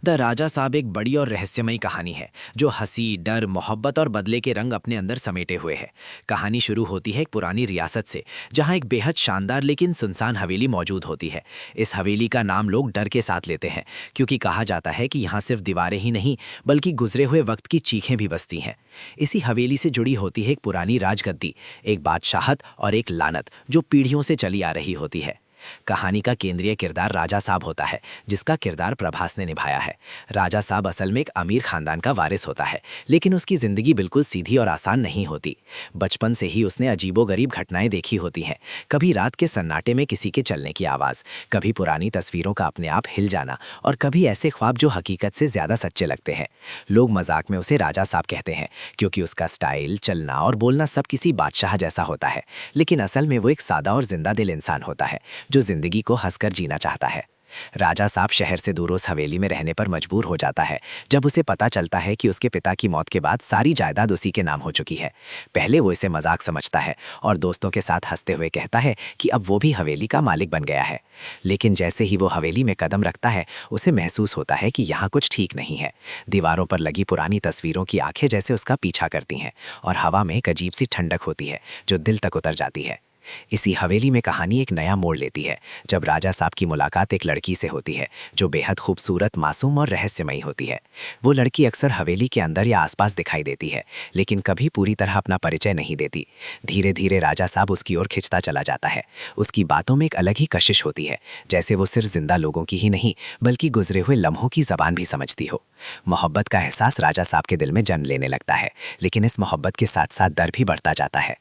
The राजा साहब एक बड़ी और रहस्यमयी कहानी है जो हंसी, डर, मोहब्बत और बदले के रंग अपने अंदर समेटे हुए है। कहानी शुरू होती है एक पुरानी रियासत से, जहां एक बेहद शानदार लेकिन सुनसान हवेली मौजूद होती है। इस हवेली का नाम लोग डर के साथ लेते हैं, क्योंकि कहा जाता है कि यहाँ सिर्फ दीवारें ही नहीं बल्कि गुजरे हुए वक्त की चीखें भी बसती हैं। इसी हवेली से जुड़ी होती है एक पुरानी राजगद्दी, एक बादशाहत और एक लानत जो पीढ़ियों से चली आ रही होती है। कहानी का केंद्रीय किरदार राजा साहब होता है, जिसका किरदार प्रभास ने निभाया है। राजा साहब असल में एक अमीर खानदान का वारिस होता है, लेकिन उसकी जिंदगी बिल्कुल सीधी और आसान नहीं होती। बचपन से ही उसने अजीबोगरीब घटनाएं देखी होती हैं, कभी रात के सन्नाटे में किसी के चलने की आवाज़, कभी पुरानी तस्वीरों का अपने आप हिल जाना और कभी ऐसे ख्वाब जो हकीकत से ज़्यादा सच्चे लगते हैं। लोग मजाक में उसे राजा साहब कहते हैं, क्योंकि उसका स्टाइल, चलना और बोलना सब किसी बादशाह जैसा होता है, लेकिन असल में वो एक सादा और जिंदा दिल इंसान होता है जो जिंदगी को हंसकर जीना चाहता है। राजा साहब शहर से दूर उस हवेली में रहने पर मजबूर हो जाता है जब उसे पता चलता है कि उसके पिता की मौत के बाद सारी जायदाद उसी के नाम हो चुकी है। पहले वो इसे मजाक समझता है और दोस्तों के साथ हंसते हुए कहता है कि अब वो भी हवेली का मालिक बन गया है। लेकिन जैसे ही वो हवेली में कदम रखता है, उसे महसूस होता है कि यहाँ कुछ ठीक नहीं है। दीवारों पर लगी पुरानी तस्वीरों की आंखें जैसे उसका पीछा करती हैं और हवा में एक अजीब सी ठंडक होती है जो दिल तक उतर जाती है। इसी हवेली में कहानी एक नया मोड़ लेती है जब राजा साहब की मुलाकात एक लड़की से होती है जो बेहद खूबसूरत, मासूम और रहस्यमयी होती है। वो लड़की अक्सर हवेली के अंदर या आसपास दिखाई देती है, लेकिन कभी पूरी तरह अपना परिचय नहीं देती। धीरे धीरे राजा साहब उसकी ओर खिंचता चला जाता है। उसकी बातों में एक अलग ही कशिश होती है, जैसे वो सिर्फ जिंदा लोगों की ही नहीं बल्कि गुजरे हुए लम्हों की जबान भी समझती हो। मोहब्बत का एहसास राजा साहब के दिल में जन्म लेने लगता है, लेकिन इस मोहब्बत के साथ साथ डर भी बढ़ता जाता है।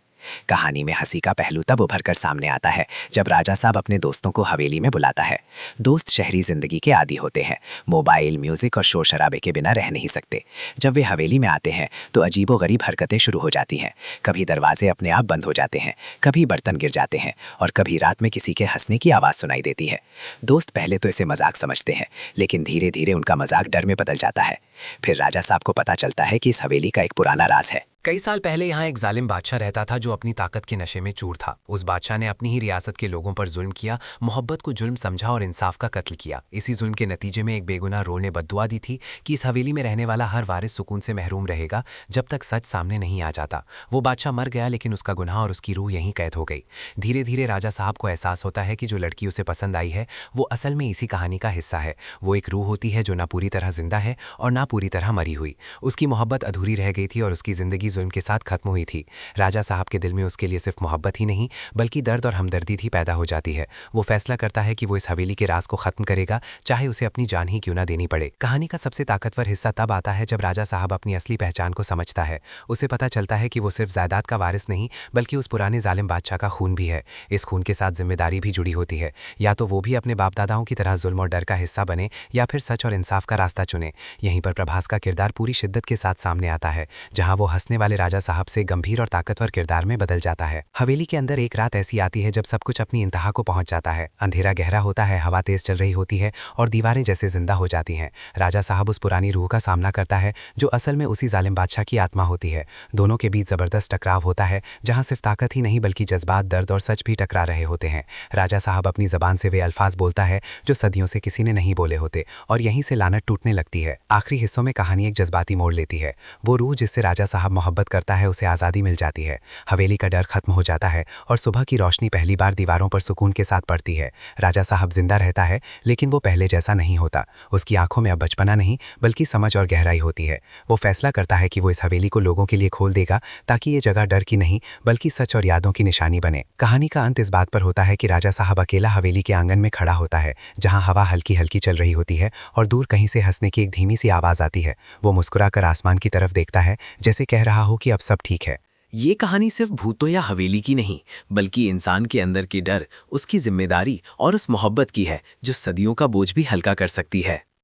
कहानी में हंसी का पहलू तब उभर कर सामने आता है जब राजा साहब अपने दोस्तों को हवेली में बुलाता है। दोस्त शहरी जिंदगी के आदी होते हैं, मोबाइल, म्यूजिक और शोर शराबे के बिना रह नहीं सकते। जब वे हवेली में आते हैं तो अजीबोगरीब हरकतें शुरू हो जाती हैं। कभी दरवाजे अपने आप बंद हो जाते हैं, कभी बर्तन गिर जाते हैं और कभी रात में किसी के हंसने की आवाज़ सुनाई देती है। दोस्त पहले तो इसे मजाक समझते हैं, लेकिन धीरे धीरे उनका मजाक डर में बदल जाता है। फिर राजा साहब को पता चलता है कि इस हवेली का एक पुराना राज है। कई साल पहले यहाँ एक जालिम बादशाह रहता था जो अपनी ताकत के नशे में चूर था। उस बादशाह ने अपनी ही रियासत के लोगों पर जुल्म किया, मोहब्बत को जुल्म समझा और इंसाफ का कत्ल किया। इसी जुल्म के नतीजे में एक बेगुनाह रूह ने बद्दुआ दी थी कि इस हवेली में रहने वाला हर वारिस सुकून से महरूम रहेगा जब तक सच सामने नहीं आ जाता। वो बादशाह मर गया, लेकिन उसका गुनाह और उसकी रूह यहीं कैद हो गई। धीरे धीरे राजा साहब को एहसास होता है कि जो लड़की उसे पसंद आई है वो असल में इसी कहानी का हिस्सा है। वो एक रूह होती है जो ना पूरी तरह जिंदा है और ना पूरी तरह मरी हुई। उसकी मोहब्बत अधूरी रह गई थी और उसकी जिंदगी जुल्म के साथ खत्म हुई थी। राजा साहब के दिल में उसके लिए सिर्फ मोहब्बत ही नहीं बल्कि दर्द और हमदर्दी भी पैदा हो जाती है। वो फैसला करता है कि वो इस हवेली के राज को खत्म करेगा, चाहे उसे अपनी जान ही क्यों ना देनी पड़े। कहानी का सबसे ताकतवर हिस्सा तब आता है जब राजा साहब अपनी असली पहचान को समझता है। उसे पता चलता है कि वो सिर्फ जायदाद का वारिस नहीं बल्कि उस पुराने जालिम बादशाह का खून भी है। इस खून के साथ जिम्मेदारी भी जुड़ी होती है, या तो वो भी अपने बाप दादाओं की तरह जुल्म और डर का हिस्सा बने या फिर सच और इंसाफ का रास्ता चुने। यहीं पर प्रभास का किरदार पूरी शिद्दत के साथ सामने आता है, जहां वो हंसने वाले राजा साहब से गंभीर और ताकतवर किरदार में बदल जाता है। हवेली के अंदर एक रात ऐसी आती है जब सब कुछ अपनी इंतहा को पहुंच जाता है। अंधेरा गहरा होता है, हवा तेज चल रही होती है और दीवारें जैसे जिंदा हो जाती हैं। राजा साहब उस पुरानी रूह का सामना करता है जो असल में उसी जालिम बादशाह की आत्मा होती है। दोनों के बीच जबरदस्त टकराव होता है, जहां सिर्फ ताकत ही नहीं बल्कि जज्बात, दर्द और सच भी टकरा रहे होते हैं। राजा साहब अपनी जबान से वे अल्फाज बोलता है जो सदियों से किसी ने नहीं बोले होते और यहीं से लानत टूटने लगती है। आखिरी हिस्सों में कहानी एक जज्बाती मोड़ लेती है। वो रूह जिससे राजा साहब मोहब्बत करता है उसे आज़ादी मिल जाती है। हवेली का डर खत्म हो जाता है और सुबह की रोशनी पहली बार दीवारों पर सुकून के साथ पड़ती है। राजा साहब जिंदा रहता है, लेकिन वो पहले जैसा नहीं होता। उसकी आंखों में अब बचपना नहीं बल्कि समझ और गहराई होती है। वो फैसला करता है कि वो इस हवेली को लोगों के लिए खोल देगा ताकि ये जगह डर की नहीं बल्कि सच और यादों की निशानी बने। कहानी का अंत इस बात पर होता है कि राजा साहब अकेला हवेली के आंगन में खड़ा होता है, जहां हवा हल्की हल्की चल रही होती है और दूर कहीं से हंसने की एक धीमी सी आवाज आती है। वो मुस्कुराकर आसमान की तरफ देखता है, जैसे कह रहा हो कि अब सब ठीक है। ये कहानी सिर्फ भूतों या हवेली की नहीं बल्कि इंसान के अंदर की डर, उसकी जिम्मेदारी और उस मोहब्बत की है जो सदियों का बोझ भी हल्का कर सकती है।